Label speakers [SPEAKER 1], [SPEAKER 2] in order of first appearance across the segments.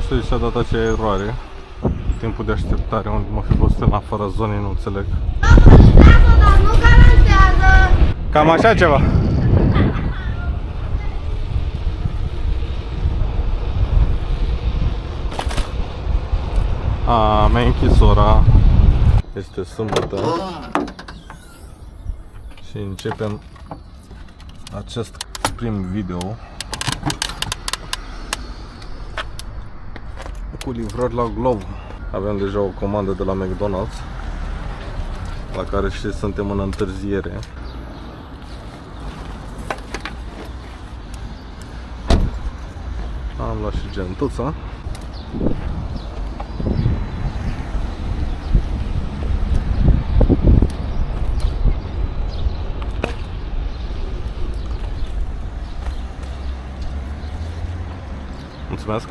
[SPEAKER 1] să i s-a dat acea eroare. Timpul de așteptare, unde mă fi văzut în afara zonei, nu înțeleg.
[SPEAKER 2] Dar nu garantează!
[SPEAKER 1] Cam așa ceva. Mi-a închis ora. Este sâmbătă. Și începem acest prim video cu livrări la Glovo. Avem deja o comandă de la McDonald's, la care știți suntem în întârziere. Am luat și gentuța. Mulțumesc!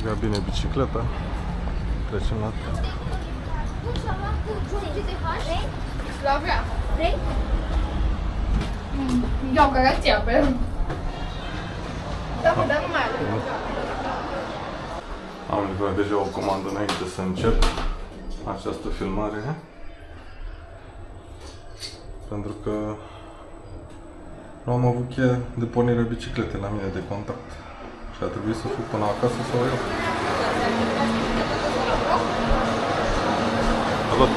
[SPEAKER 1] Lega bine bicicleta. Trecem la treabă.
[SPEAKER 2] Slavia. Vrei? Iau garanția pe el. Da, mă, dar nu mai are.
[SPEAKER 1] Am livrat deja o comandă înainte să încep această filmare. Pentru că nu am avut cheia de pornire a bicicletei la mine de contact. Și a trebuit să fiu până acasă să o iau. Salut!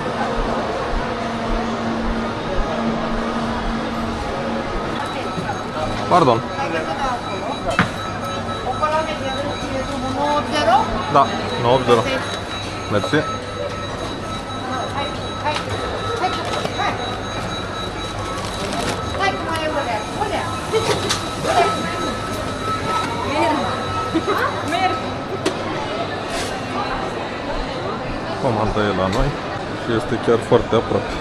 [SPEAKER 1] Pardon. Da, 980. Mersi. Comanda e la noi și este chiar foarte aproape.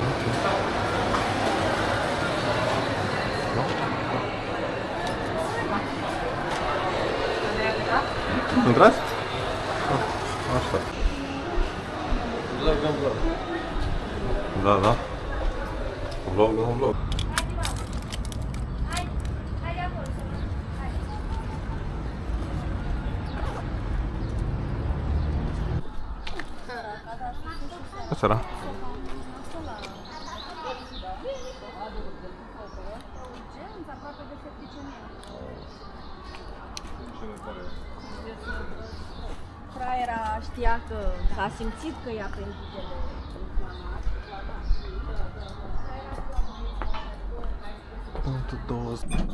[SPEAKER 1] Intrați? Așa. Da, da. Vlog, un vlog. Seara.
[SPEAKER 3] Fraiera știa că a simțit că i-a apendicele inflamat.
[SPEAKER 1] Punctul 20.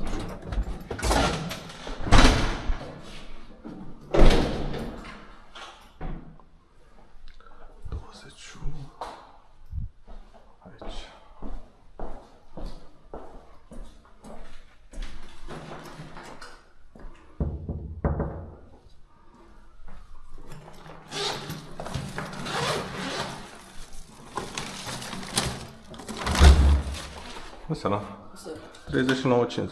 [SPEAKER 1] Aici. Bună seara. 39,50.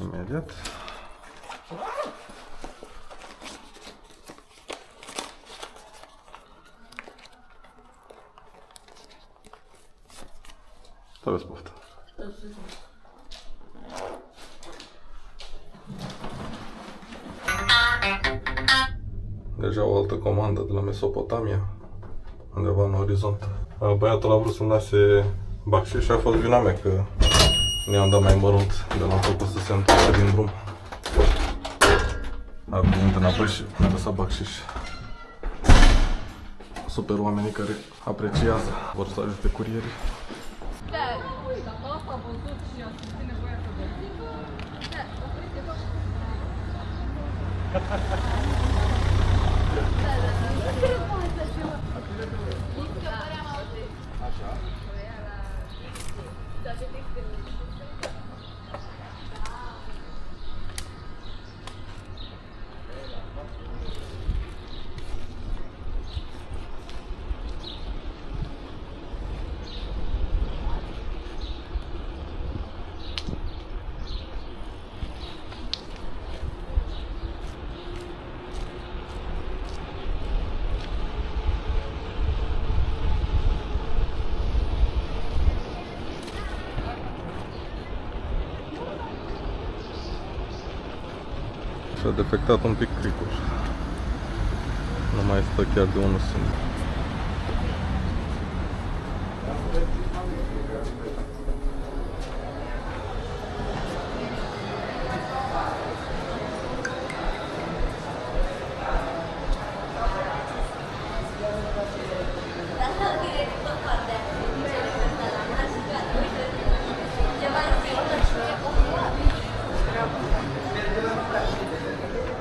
[SPEAKER 1] Imediat. Să aveți poftă. Deja o altă comandă de la Mesopotamia, undeva în orizont. Băiatul a vrut să-mi lase bacșiș și a fost vina mea că ne-am dat mai mărunt de l-am făcut să se întoarcă din drum. A venit înapoi și mi-a lăsat bacșiș. super oamenii care apreciază, vor să ajute curierii. Și-a defectat un pic cricul. Nu mai stă chiar de unul singur.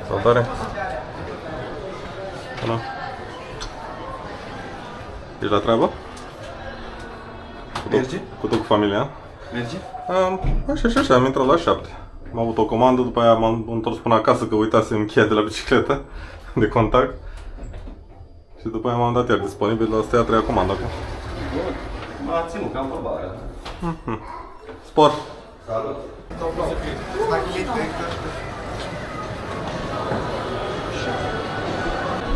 [SPEAKER 1] Salutare! Bună! Ești la treabă?
[SPEAKER 4] Merge?
[SPEAKER 1] Cu tot cu familia?
[SPEAKER 4] Merge?
[SPEAKER 1] Așa și așa, am intrat la 7. Am avut o comandă, după aia m-am întors până acasă că uitasem cheia de la bicicletă de contact. Și după aia m-am dat iar disponibil, la asta e a treia comandă acum.
[SPEAKER 4] Bun. M-a ținut cam vorbarea.
[SPEAKER 1] Spor!
[SPEAKER 4] Salut!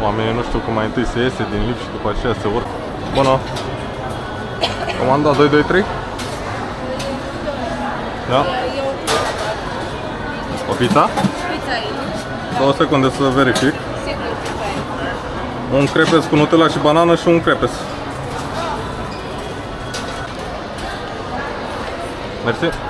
[SPEAKER 1] Oamenii nu știu cum mai întâi se iese din lift și după aceea se urcă. Bună! Comanda 223? Da? O pizza?
[SPEAKER 3] Pizza e.
[SPEAKER 1] 2 secunde să verific.
[SPEAKER 3] Sigur, pizza e.
[SPEAKER 1] Un crepes cu Nutella și banană și un crepes. Mersi.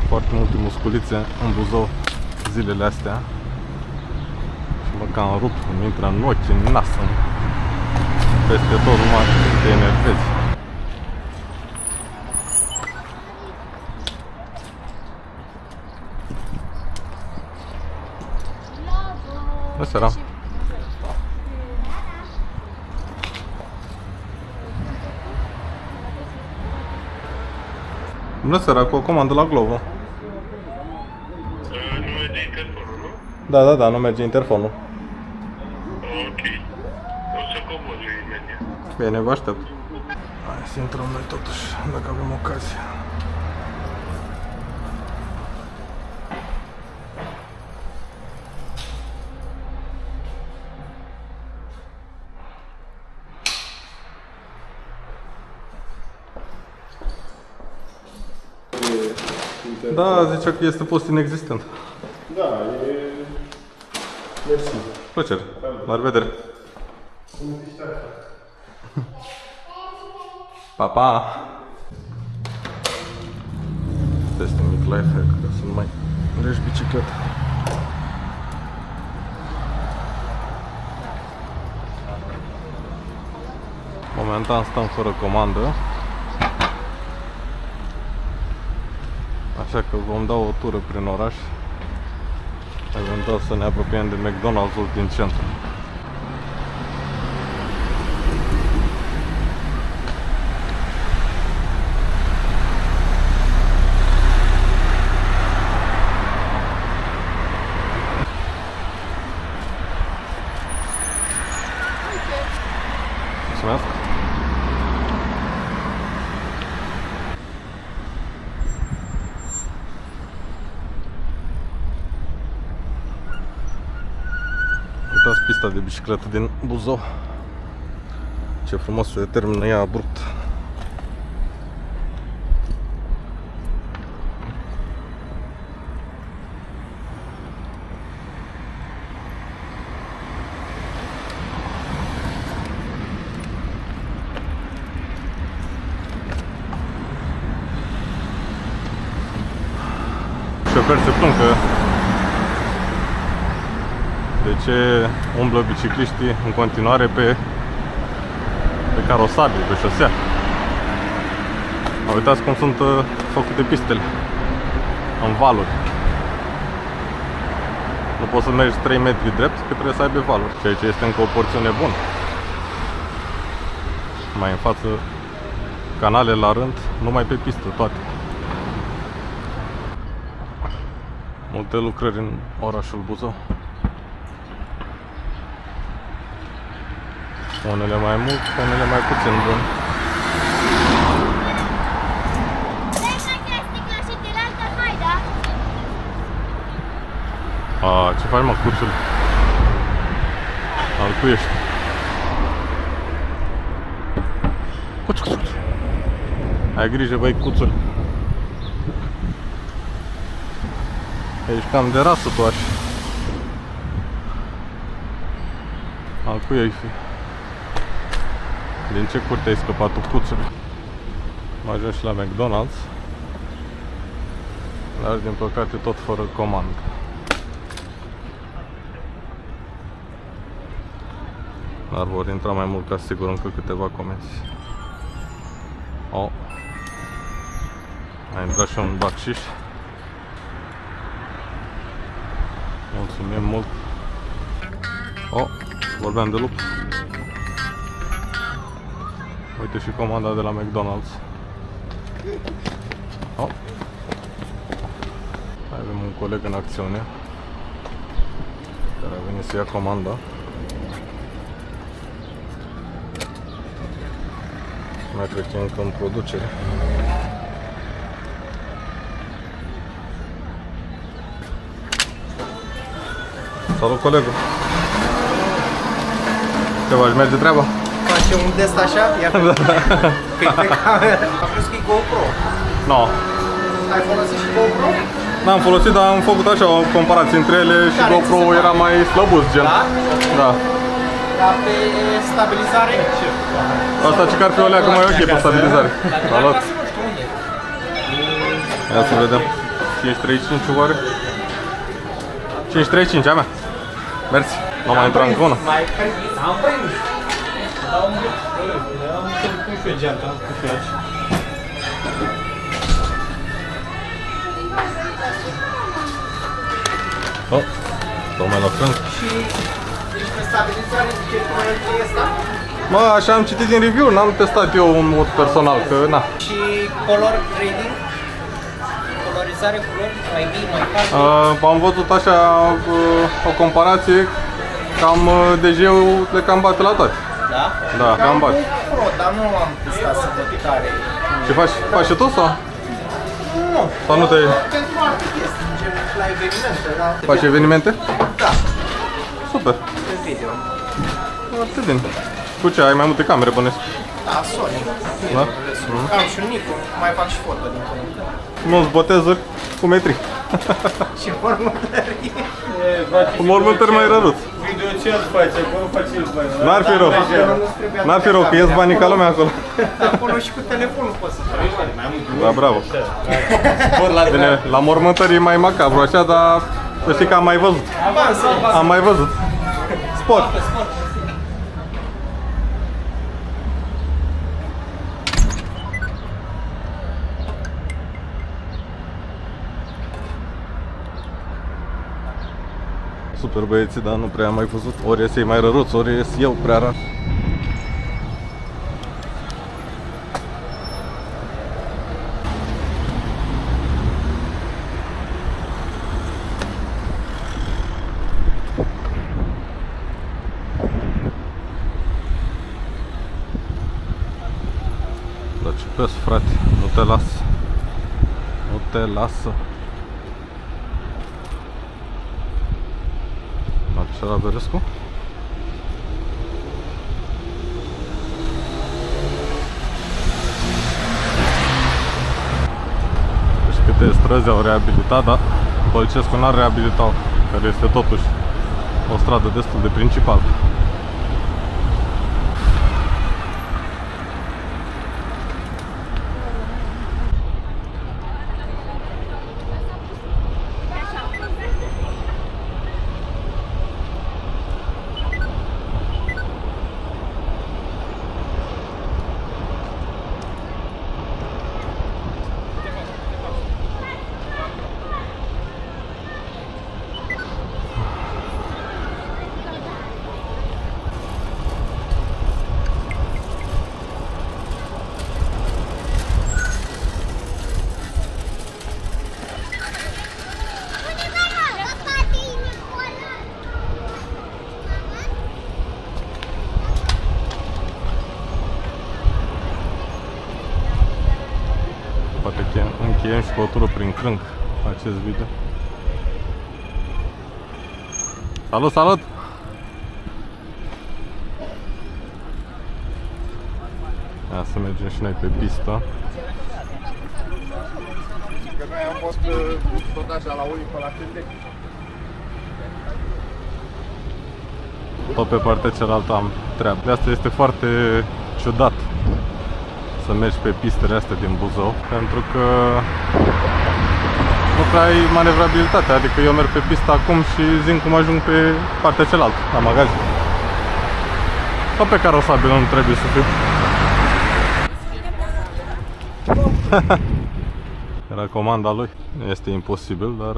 [SPEAKER 1] Foarte multe musculițe în Buzău zilele astea. Și mă cam rup, îmi intră în ochi, în nas, peste tot, numai te enervezi. Bună seara! Bună seara, cu o comandă la Glovo.
[SPEAKER 5] Nu merge interfonul, nu?
[SPEAKER 1] Da, nu merge interfonul.
[SPEAKER 5] Ok. O să cobor eu imediat.
[SPEAKER 1] Bine, vă aștept. Hai să intrăm noi totuși, dacă avem ocazie. Da, zicea că este post inexistent.
[SPEAKER 4] Da, e... Mersi.
[SPEAKER 1] Plăcere. La revedere. Pa, pa! Asta este un mic lifehack ca să nu mai mergi bicicleta. Momentan stăm fără comandă. Așa că vom da o tură prin oraș. Eventual să ne apropiem de McDonald's-ul din centru. Mulțumesc. Uitați pista de bicicletă din Buzău. Ce frumos se termină ea abrupt. Șoferi se plâng că de ce umblă bicicliștii în continuare pe carosabil, pe șosea. Uitați cum sunt făcute pistele în valuri. Nu poți să mergi 3 metri drept, că trebuie să aibă valuri, ceea ce este încă o porțiune bună. Mai în față canale la rând, numai pe pistă, toate. Multe lucrări în orașul Buzău. Unele mai mult, unele mai puțin bune. Ce faci, mă, cuțul? Alcuiești. Cuț. Ai grijă, băi, cuțul. Ești cam de rasă tu așa. Alcuiești, fi. Din ce curte ai scăpat tu, cuțul? Am ajuns și la McDonald's, dar din păcate tot fără comandă. Dar vor intra mai mult ca sigur încă câteva comenzi. A intrat și un bacșiș. Mulțumim mult. Vorbeam de lup. Uite și comanda de la McDonald's. Avem un coleg în acțiune care a venit să ia comanda. Mai cred că e încă în producere. Salut, colegul! Te faci, merge treaba?
[SPEAKER 6] Face un test așa, iar pe cameră. Am crezut că e GoPro.
[SPEAKER 1] No.
[SPEAKER 6] Ai folosit și GoPro?
[SPEAKER 1] N-am folosit, dar am făcut așa o comparație între ele și
[SPEAKER 6] Care
[SPEAKER 1] GoPro era mai slăbus, gen.
[SPEAKER 6] Da?
[SPEAKER 1] Da.
[SPEAKER 6] Dar pe stabilizare?
[SPEAKER 1] Asta ce că ar fi o leacă mai ok pe stabilizare. Salut! Ia să vedem. 5.35 oare? 5.35 a mea. Mersi. Nu mai intra încă una.
[SPEAKER 6] Am prins. Am pus și o geantă, am pus și aici.
[SPEAKER 1] Tocmai la frânz.
[SPEAKER 6] Și deci pe stabilizare ce proiectul e ăsta?
[SPEAKER 1] Mă, așa am citit din review, n-am testat eu în mod personal, că na.
[SPEAKER 6] Și color grading? Colorizare, culori, mai mic, mai cald?
[SPEAKER 1] Am văzut așa o comparație, cam DG-ul le cam bate la toate.
[SPEAKER 6] Da?
[SPEAKER 1] Da, cam bate.
[SPEAKER 6] Pro, dar nu am testat să văd care.
[SPEAKER 1] Și faci și tu sau?
[SPEAKER 6] Nu.
[SPEAKER 1] Sau nu te...
[SPEAKER 6] Pentru alte chestii, gen la evenimente, da?
[SPEAKER 1] Faci evenimente?
[SPEAKER 6] Da,
[SPEAKER 1] Super.
[SPEAKER 6] pe video.
[SPEAKER 1] Foarte bine. Cu ce? Ai mai multe camere, bănesc?
[SPEAKER 6] Da, Sony.
[SPEAKER 1] Da?
[SPEAKER 6] Am și un Nikon, mai fac și foto din conectă.
[SPEAKER 1] Mulți botezuri cu metri.
[SPEAKER 6] Și mormântării.
[SPEAKER 1] Cu mormântări mai răruți.
[SPEAKER 4] Video ce îți face? Acolo face el bani.
[SPEAKER 1] N-ar fi rău. N-ar fi rău, că ies banii ca lumea acolo.
[SPEAKER 6] Acolo și cu telefonul poți să faci.
[SPEAKER 1] Da, bravo. Bine, la mormântări e mai macabru așa, dar să știi că am mai văzut. Am mai văzut. Sport. Super băieții, dar nu prea am mai văzut. Ori ies ei mai răruți, ori ies eu prea rar. Cipesc, frate, nu te las. Nu te lasă. Marcela Berescu? Deci câte străzi au reabilitat, dar Bălcescu n-ar reabilita, care este totuși o stradă destul de principală. Poate că încheiem și cu o tură prin Crânc acest video. Salut, salut! Ia să mergem și noi pe pistă.
[SPEAKER 7] Că noi am fost tot așa la unii pe la Cândec.
[SPEAKER 1] Tot pe partea cealaltă am treabă. De asta este foarte ciudat să mergi pe pistele astea din Buzău, pentru că nu prea ai manevrabilitate. Adică eu merg pe pistă acum și zic cum ajung pe partea cealaltă, la magazin. Sau pe carosabilă nu trebuie să fiu. Era comanda lui. Este imposibil, dar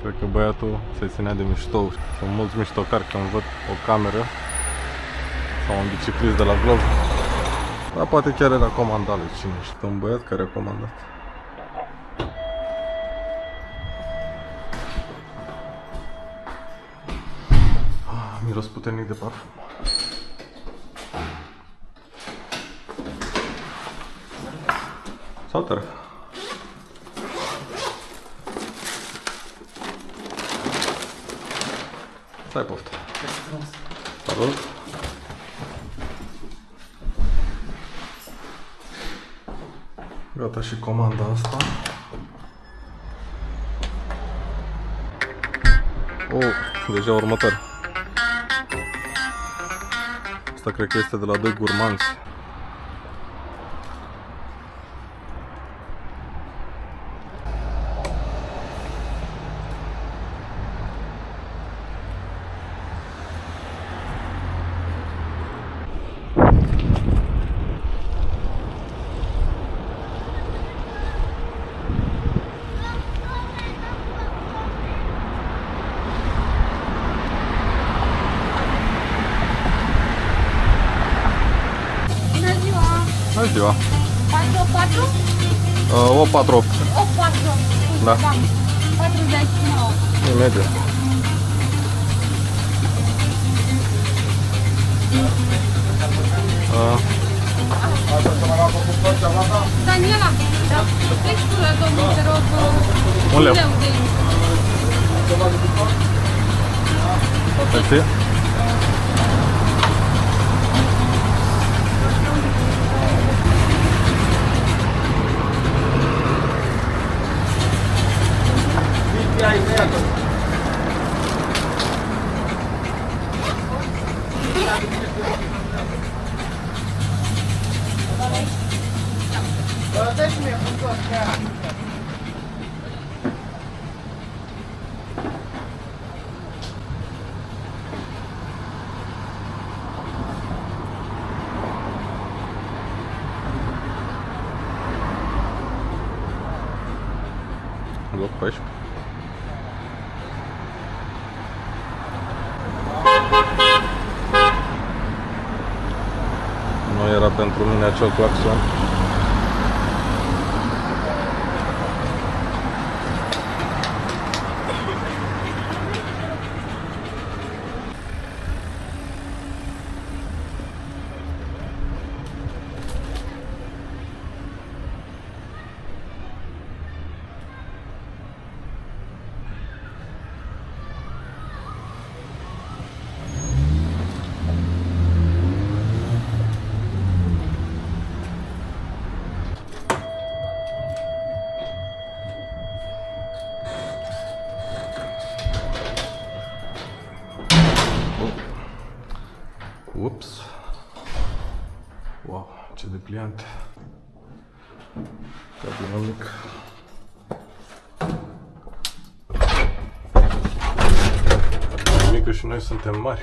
[SPEAKER 1] cred că băiatul se ținea de mișto. Sunt mulți miștocari când văd o cameră sau un biciclist de la Glov. Dar poate chiar era comanda lui, cine știe, un băiat care a comandat. Miros puternic de parfum. Salutare! Stai poftă! Salut! Gata și comanda asta. Deja următoare. Asta cred că este de la 2 gurmanți. Bună ziua! 484? 848.
[SPEAKER 3] 848.
[SPEAKER 1] Da.
[SPEAKER 3] 49.
[SPEAKER 1] Imediat.
[SPEAKER 3] Daniela, textură, domnul, te rog,
[SPEAKER 1] Un leu.
[SPEAKER 3] de
[SPEAKER 1] Mersi.
[SPEAKER 7] Dă-și-mi punctul ăsta.
[SPEAKER 1] Loc 14. Nu era pentru mine acel claxon. Ups. Wow, ce depliant. Cabinul mic. Mică și noi suntem mari.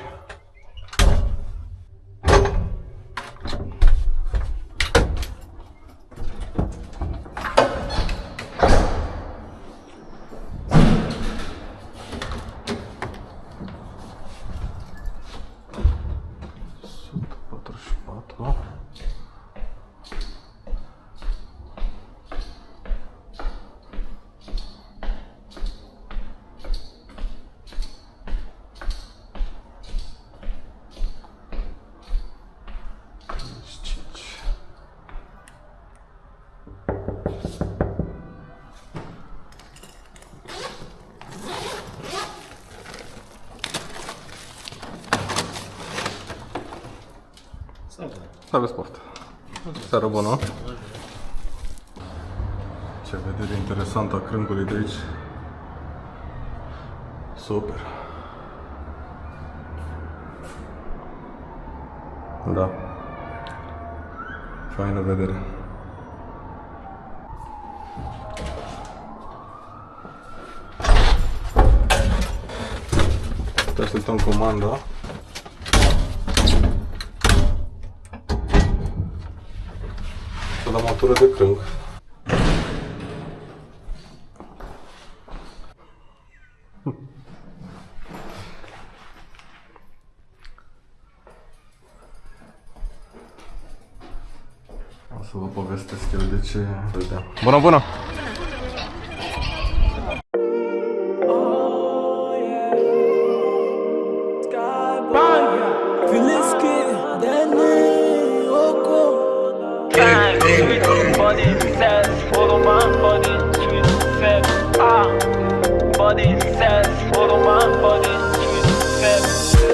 [SPEAKER 1] Salve sport! Seară bună! Ce vedere interesantă a crângului de aici! Super! Da! Faină vedere! Te așteptăm comanda. La motoră de crâng. O să vă povestesc eu de ce vedea. Bună, bună!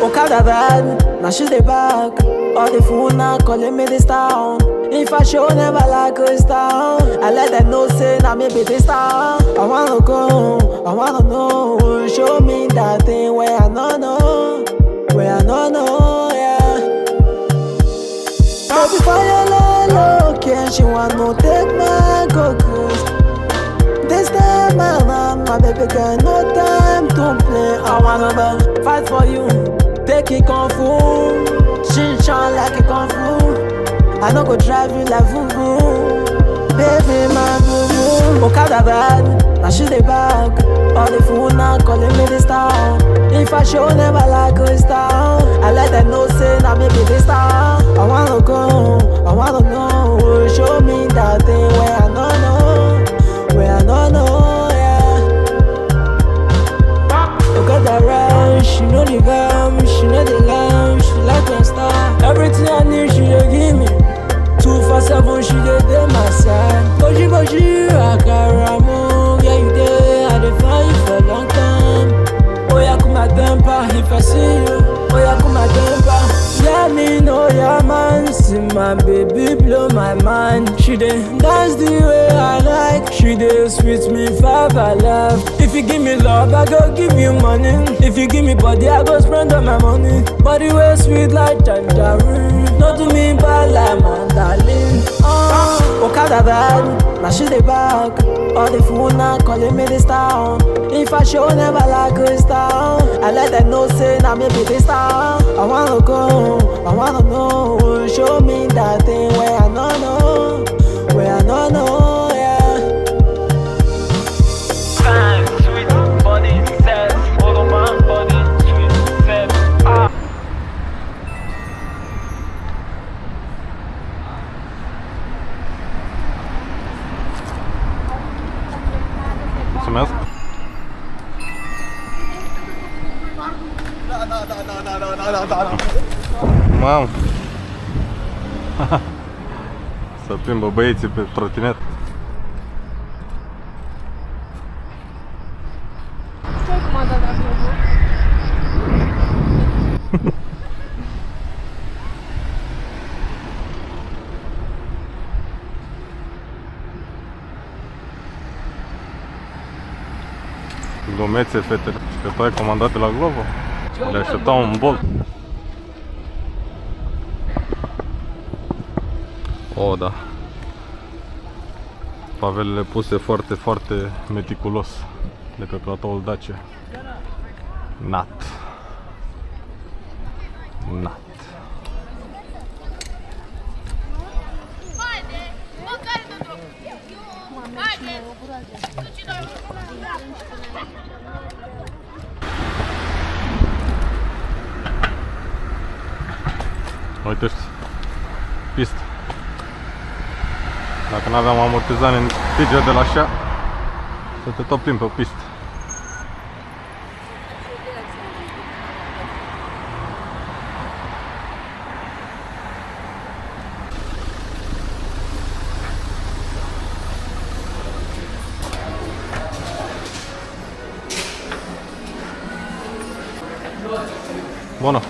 [SPEAKER 8] Au Canada, na shit they back. All the food now calling me this town. If I show never like a star, I let them know say now maybe this star. I wanna go, I wanna know. Show me that thing where I don't know, where I don't know, yeah. Baby fire low, can she want to take my cookies? This time around, my baby got no time to play. I wanna fight for you, take it kung fu, shin chan like a kung fu. I no go drive you like fufu, baby my boo boo. Okada bad, now she dey back. All the food now calling me this town. If I show never like a star, I let them know say now maybe this star. I wanna go, I wanna know. Show me that thing where I don't know, where I don't know, yeah. Okada ride, she know the gum, she know the lamb, she like my star. Everything I need she dey give me. 247 she dey my side. Goji Akaramo, yeah you there, I dey find you for a long time. Oh yeah, come my temper, if I see you. Oh yeah, come my temper. Let me know your man, see my baby blow my mind. She dey dance the way I like. She dey sweet me five I love. If you give me love, I go give you money. If you give me body, I go spend all my money. Body way sweet like tangerine. No do me bad like mandolin. Okada bad, now she dey back. All the food now calling me this town. If I show never like a star, I let them know say now maybe this star. I wanna go, I wanna know. Show me that thing where I don't know, where I don't know, yeah.
[SPEAKER 9] Fine, sweet body, sex, all of my body, sweet sex.
[SPEAKER 1] Mulțumesc! Mamă! Să plimbă băieții pe trotinet.
[SPEAKER 2] Stai cum a dat acolo.
[SPEAKER 1] Glumețe, fetele. Așteptai comandate la Glovo? Le așteptam un Bolt. Oh, da. Pavelele puse foarte, foarte meticulos de pe platoul Dacia. Nat. Uite, pistă. Dacă n-aveam amortizare în tigea de la așa, să te tot plimbi pe o pistă. Bună!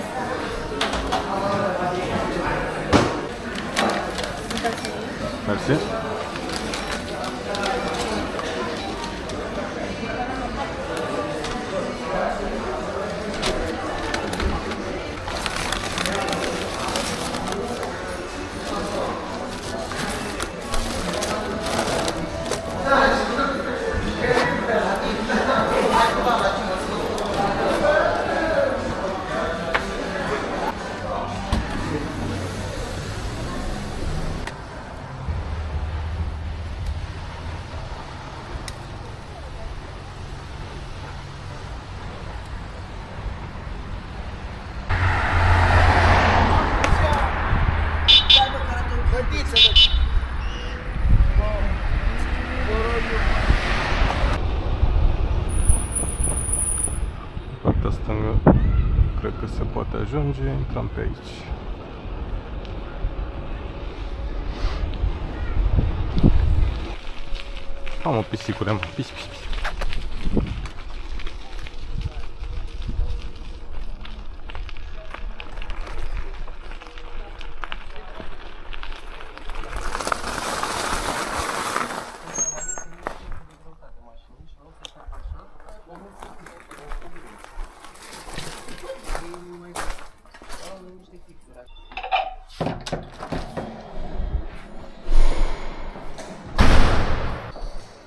[SPEAKER 1] Mersi. Partea stângă, cred că se poate ajunge, intrăm pe aici. Am o pisicură, mă, pis.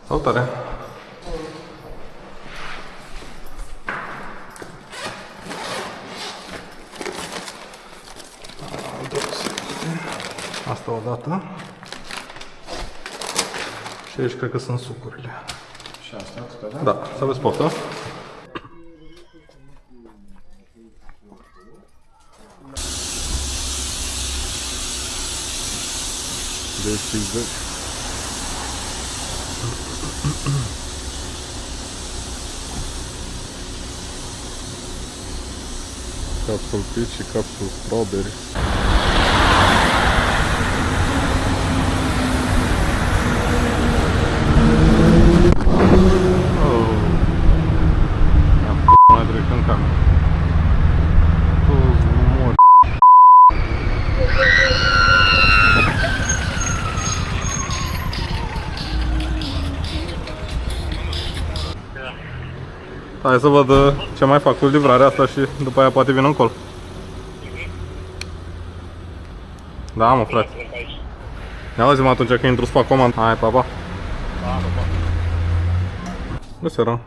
[SPEAKER 1] Salutare! Asta odată. Și aici cred că sunt sucurile.
[SPEAKER 7] Și asta, atâta,
[SPEAKER 1] da? Da, să aveți poftă. Deci, capsul peach și capsul strawberry. Oh. Mai direct în cameră. Tu mori. Hai să văd ce mai fac cu livrarea asta și după aia poate vin încolo. Da, mă, frate. Ne auzim atunci când intru să fac comandă. Hai, pa, pa. Bună seara.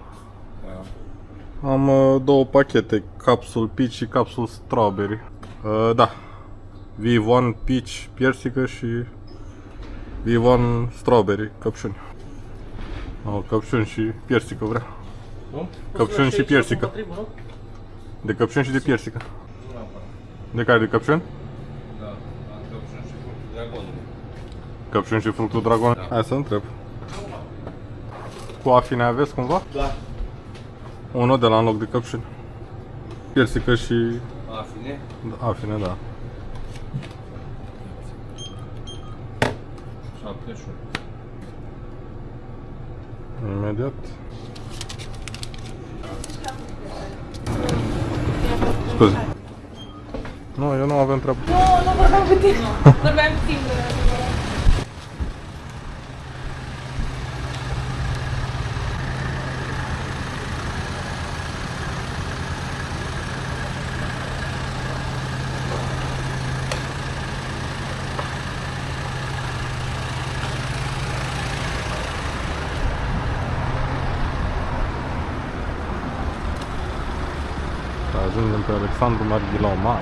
[SPEAKER 1] Am două pachete, capsul peach și capsul strawberry. Da. V1 peach piersică și V1 strawberry, căpșuni. Căpșuni și piersică vreau. Căpșuni și piersică. De căpșuni și de piersică. De care? De căpșuni?
[SPEAKER 7] Da, căpșuni și fructul dragon.
[SPEAKER 1] Căpșuni și fructul dragon? Hai să întreb. Cu afine aveți cumva?
[SPEAKER 6] Da.
[SPEAKER 1] Unul de la în loc de căpșuni. Piersică și...
[SPEAKER 6] Afine?
[SPEAKER 1] Afine, da.
[SPEAKER 7] 71.
[SPEAKER 1] Imediat. Scuze. Nu, eu nu avem treabă.
[SPEAKER 2] Nu vorbeam cu tine. Vorbeam singură.
[SPEAKER 1] Ajungem pe Alexandru Marghilau Mare.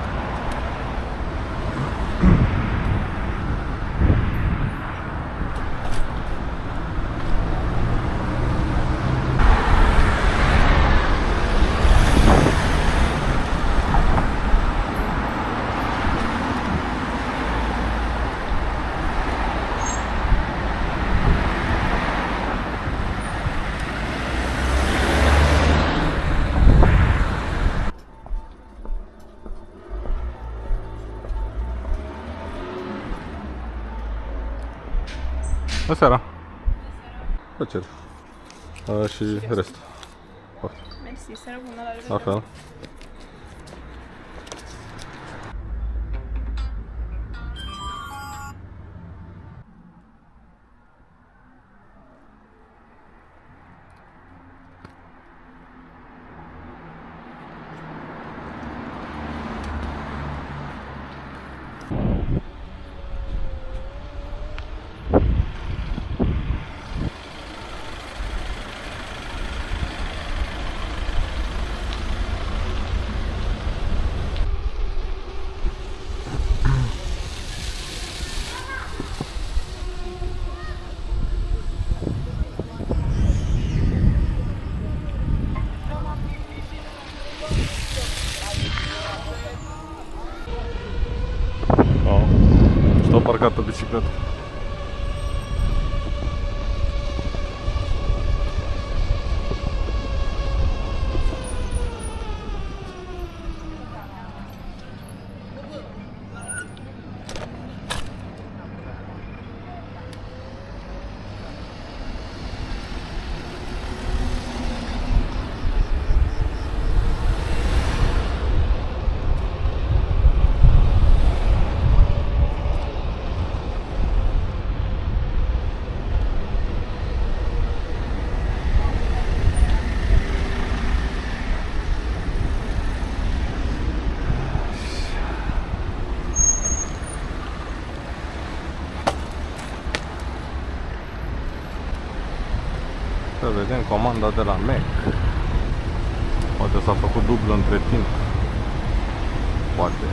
[SPEAKER 1] Bună seara! Plăcere! Și restul.
[SPEAKER 2] Mersi, seara bună, la revedere!
[SPEAKER 1] La fel. Stau parcată bicicleta. Să vedem comanda de la Mac. Poate s-a făcut dublă între timp. Poate.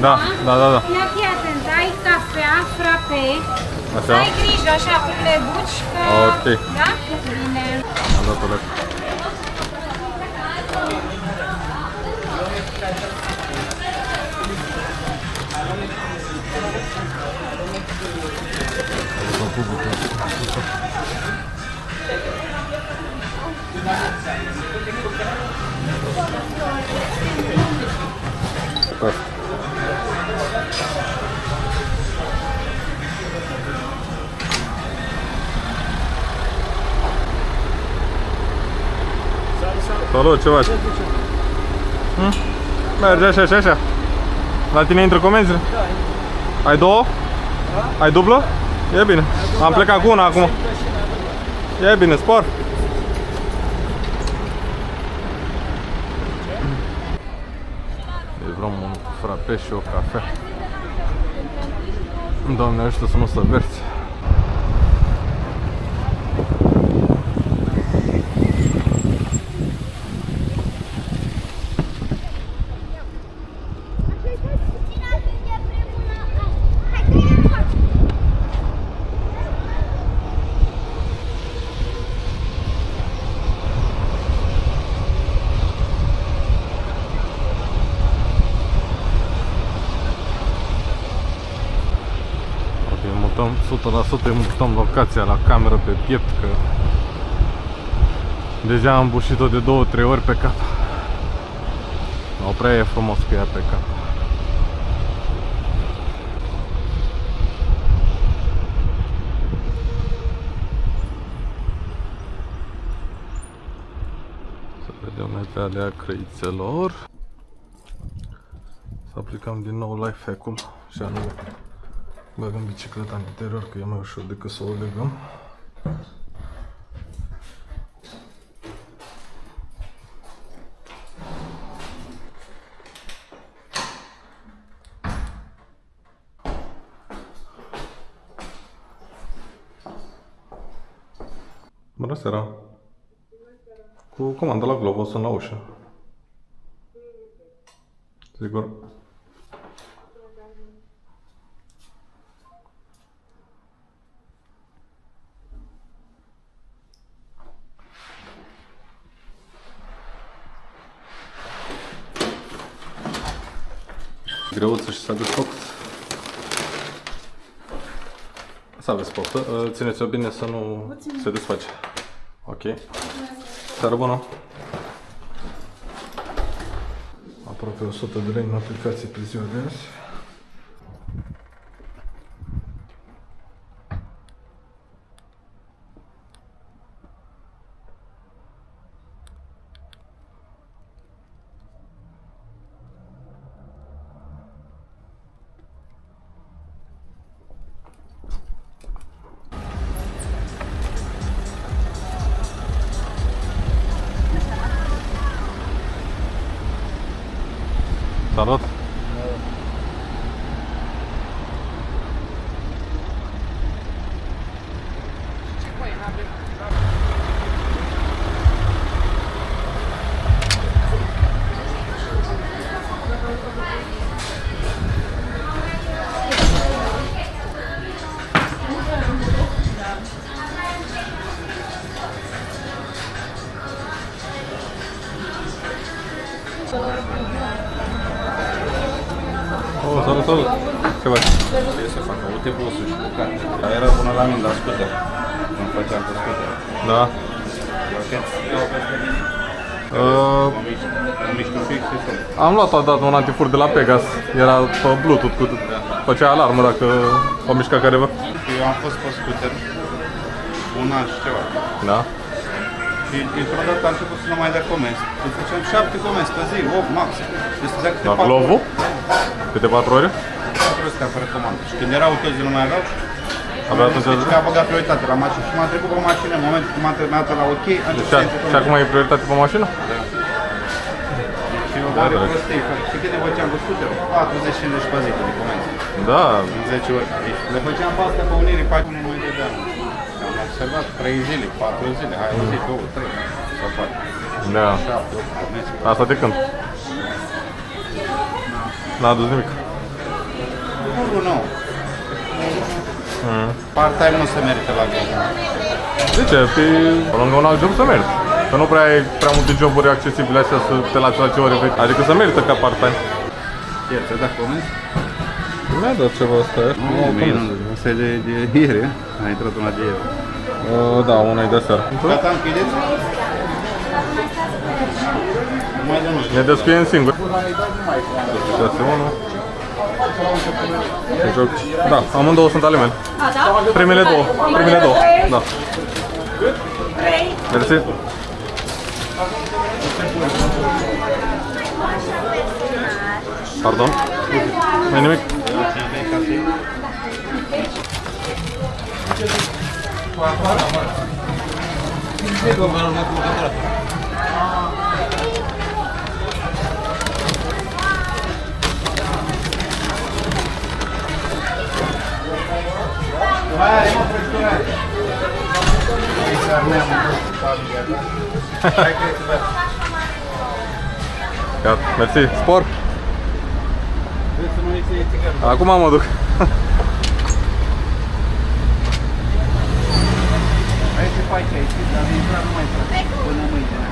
[SPEAKER 1] Da, da, da, da.
[SPEAKER 3] Ia fii atent, ai cafea, frape.
[SPEAKER 1] Așa?
[SPEAKER 3] Ai grijă așa cum le duci, că...
[SPEAKER 1] Ok.
[SPEAKER 3] Da? Bine.
[SPEAKER 1] Am dat-o lec. Salut, ce faci? Merge așa și așa. La tine intră comenzile? Ai două? Ai dublă? E bine. Am plecat cu una acum. E bine, spor. Deci vreau un frape și o cafea. Doamne ajută să nu se verți. Mutăm 100% îi mutăm locația la cameră pe piept, că deja am bușit-o de 2-3 ori pe cap. Nu prea e frumos cu ea pe cap. Să vedem metalea crăițelor. Să aplicăm din nou life hack-ul și anume băgăm bicicleta în interior, că e mai ușor decât să o legăm. Bună seara! Cu comanda la Glovo, sunt la ușă. Sigur. Greuță și s-a desfăcut. Să aveți poftă. Țineți-o bine să nu se desface. Ok. Seară bună. Aproape 100 de lei în aplicație pe ziua de azi. Salut! Oh, salut, salut! Ce faci?
[SPEAKER 7] Trebuie să fac autobusul și bucate. Dar era până la mine la scooter. Când făceam cu scooter.
[SPEAKER 1] Da.
[SPEAKER 7] Mișto fix și tot.
[SPEAKER 1] Am luat odată un antifur de la Pegas. Era pe Bluetooth, făcea alarmă dacă o mișca careva.
[SPEAKER 7] Eu am fost pe scooter un an și ceva.
[SPEAKER 1] Da.
[SPEAKER 7] Și dintr-o dată am început să nu mai dea comenzi. Îmi făceam 7 comenzi pe zi, 8 maxim. Deci stătea câte
[SPEAKER 1] La
[SPEAKER 7] 4
[SPEAKER 1] Glovo? Câte 4 ore?
[SPEAKER 7] 4 ore stătea fără comandă. Și când erau uite nu mai aveau,
[SPEAKER 1] Abia atunci
[SPEAKER 7] deci a băgat prioritate la mașină și m-a trecut pe mașină. În momentul când m-a terminat la OK, am început să intru pe
[SPEAKER 1] Și acum e prioritate pe mașină?
[SPEAKER 7] Și eu doar prostii. Și câte făceam cu scooter? 40-50 pe zi de comenzi.
[SPEAKER 1] Da.
[SPEAKER 7] În 10 ori. Deci le făceam pe astea pe Unirii, pe acum nu mai dădeam. Am observat 3 zile, 4 zile, hai o zi, 2, 3. Sau 4.
[SPEAKER 1] Da.
[SPEAKER 7] 7, 8 comenzi.
[SPEAKER 1] Asta de când? N-a adus nimic.
[SPEAKER 7] Nu. Part-time nu se merită la Glovo.
[SPEAKER 1] De ce? Pe lângă un alt job să merită. Că nu prea ai prea multe joburi accesibile așa să te lași la ce ore vechi. Adică să merită ca part-time.
[SPEAKER 7] Ieri, ți-a dat comenzi?
[SPEAKER 1] Mi-a dat ceva asta.
[SPEAKER 7] Nu, asta e de ieri, a intrat una de ieri.
[SPEAKER 1] Da, una e de seară.
[SPEAKER 7] Gata, închideți? Mai de nu știu.
[SPEAKER 1] Ne descuiem singur. 6-1. Da, amândouă sunt ale mele. Primele două. Da. Mersi. Pardon? Nu-i nimic? Gata, mersi, spor! Acum mă duc.
[SPEAKER 7] Hai să faci aici, dar de intrat nu mai trebuie. Până mâine.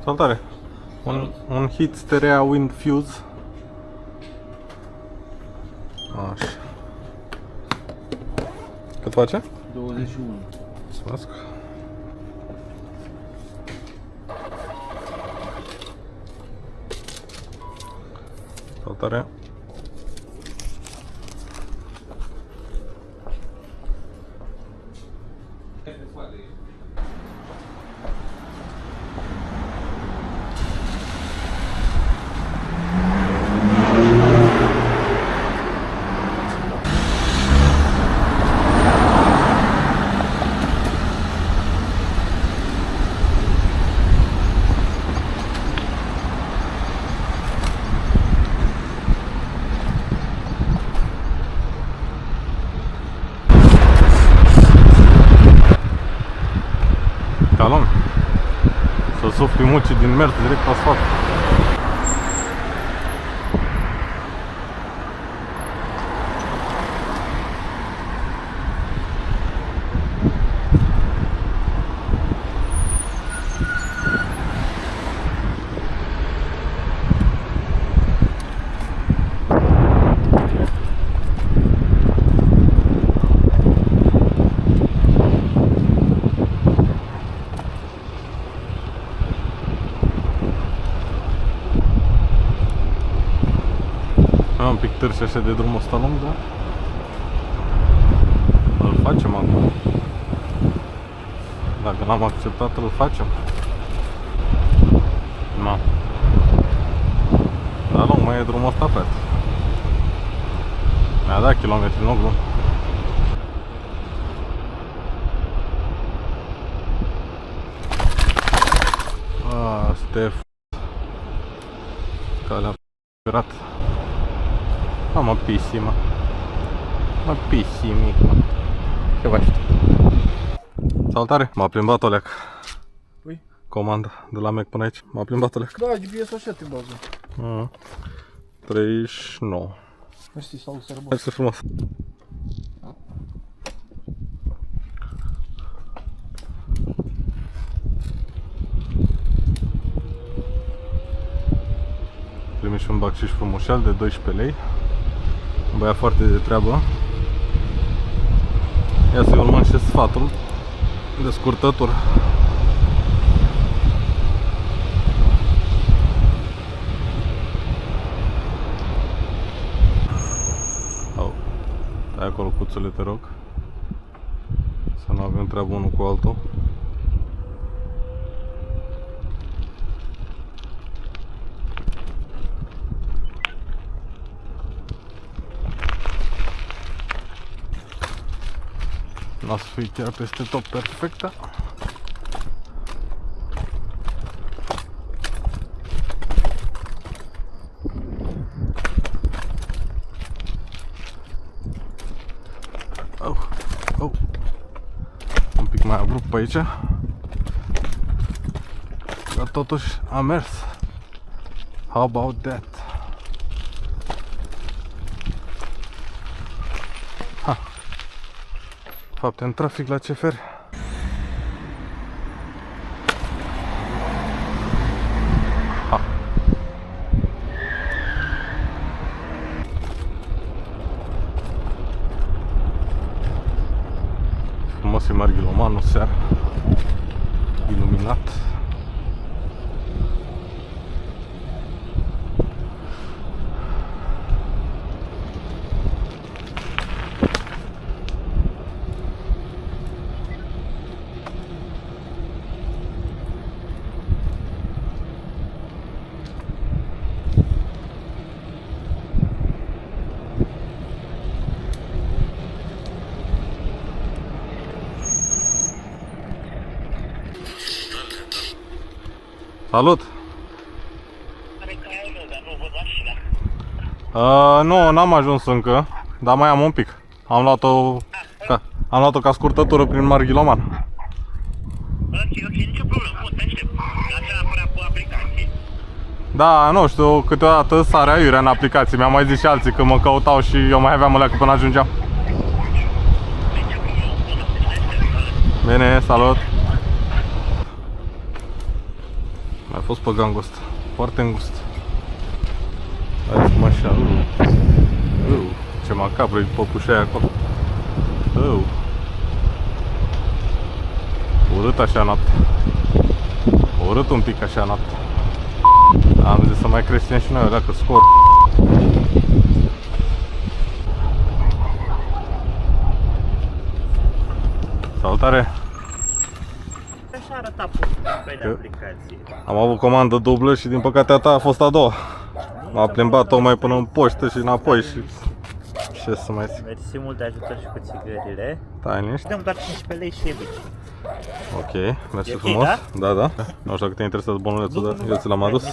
[SPEAKER 1] Salutare! Un hit Sterea Wind Fuse. Așa. Cât face?
[SPEAKER 7] 21.
[SPEAKER 1] Mulțumesc. Salutare! Calon. Să sufli mucii din mers direct pe asfalt. Un pic târși așa de drumul ăsta lung, da? Îl facem acum. Dacă l-am acceptat, îl facem. Nu. Dar lung mai e drumul ăsta, frate. Mi-a dat kilometri, nu glum. Stef. Calea f***rat. Mă pisi, mă. Mă pisi, mic, mă. Ce faci? Salutare! M-a plimbat o leac.
[SPEAKER 4] Ui?
[SPEAKER 1] Comanda de la Mac până aici. M-a plimbat o leac.
[SPEAKER 4] Da, GPS-ul așa te bază.
[SPEAKER 1] 39.
[SPEAKER 4] Mersi, salut, seara bună.
[SPEAKER 1] Mersi frumos. Primim și un bacșiș frumușel de 12 lei. Un băiat foarte de treabă. Ia să-i urmăm și sfatul de scurtătură. Au. Stai acolo, cuțule, te rog. Să nu avem treabă unul cu altul. Nu o să fie chiar peste tot perfectă. Un pic mai abrupt pe aici. Dar totuși a mers. How about that? De fapt, în trafic la CFR. Frumos e Marghilomanul seara. Iluminat. Salut! Nu, n-am ajuns încă, dar mai am un pic. Am luat-o ca scurtătură prin Marghiloman.
[SPEAKER 5] Ok, nicio problemă, pot, te aștept. Dar ce apărea pe aplicație?
[SPEAKER 1] Da, nu știu, câteodată sare aiurea în aplicație. Mi-au mai zis și alții că mă căutau și eu mai aveam o leacă până ajungeam. Bine, salut! A fost pe gangul ăsta. Foarte îngust. Hai cu mașina. Ce macabră-i păpușa aia acolo. Urât așa noapte. Urât un pic așa noapte. Am zis să mai creștem și noi alea, că scor. Salutare!
[SPEAKER 5] Așa arăta pe aplicație.
[SPEAKER 1] Am avut comandă dublă și din păcate a ta a fost a doua. M-a plimbat tocmai până în poștă și înapoi și... Ce să mai zic?
[SPEAKER 5] Mersi mult de ajutor și cu țigările.
[SPEAKER 1] Stai liniște.
[SPEAKER 5] Dăm doar 15 lei și e bici.
[SPEAKER 1] Ok, mersi
[SPEAKER 5] ok,
[SPEAKER 1] frumos.
[SPEAKER 5] da?
[SPEAKER 1] Da. Nu știu dacă te interesează bonulețul, dar eu ți l-am adus.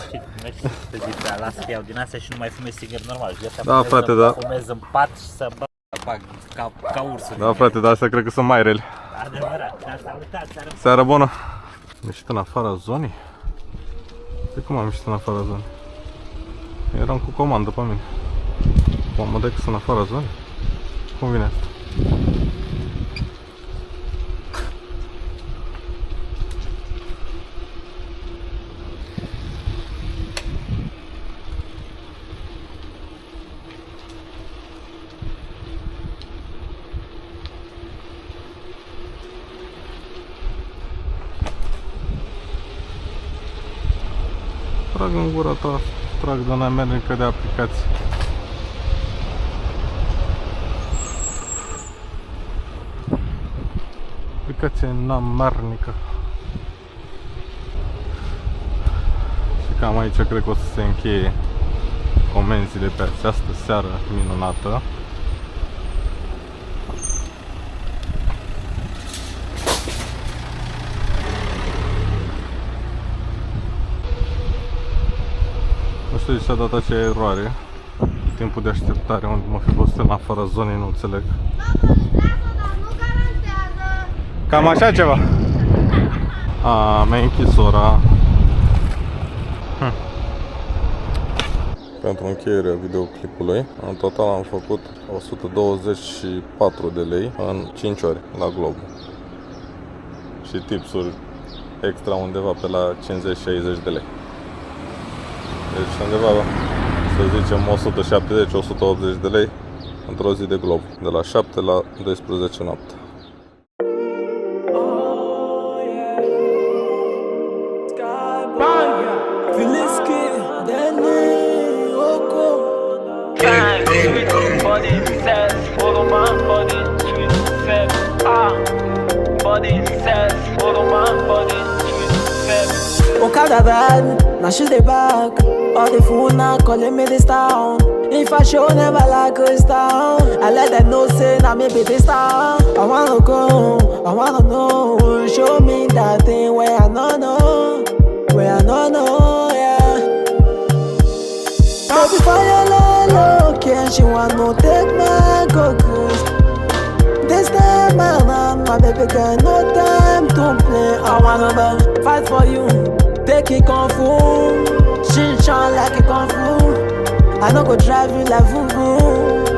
[SPEAKER 5] Mersi să zic, las că iau din astea și nu mai fumez țigări normal.
[SPEAKER 1] Da, frate, da.
[SPEAKER 5] Fumez în pat și să bag ca ursul.
[SPEAKER 1] Da, frate, dar astea cred că sunt mai rele.
[SPEAKER 5] Adevărat, asta uitați,
[SPEAKER 1] Seară bună! Am ieșit în afara zonei? De cum am ieșit în afara zonei? Eram cu comandă pe mine. Mă dai că sunt în afara zonei? Cum vine asta? Trag în gura ta, trag de nemernică de aplicație. Aplicație nemernică. Și cam aici cred că o să se încheie comenzile pe această seară minunată. Nu știu de ce a dat acea eroare. Timpul de așteptare unde mă fi văzut în afara zonei, nu înțeleg. Cam așa ceva. Mi-a închis ora. Pentru încheierea videoclipului, în total am făcut 124 de lei în 5 ori la Globo. Și tipsuri extra undeva pe la 50-60 de lei. Deci undeva, să zicem, 170-180 de lei într-o zi de Globo, de la 7 la 12 noapte.
[SPEAKER 8] O cada bad, nasce de back. All the food now calling me this town. If I show never like a star, I let them know say now maybe this star. I wanna go, I wanna know. Show me that thing where I don't know, where I don't know, yeah. Baby fire low, can she want no take my cocoons? This time around, my baby got no time to play. I wanna fight for you, take it kung fu. She shine like a kung fu. I no go drive you like Vuvu.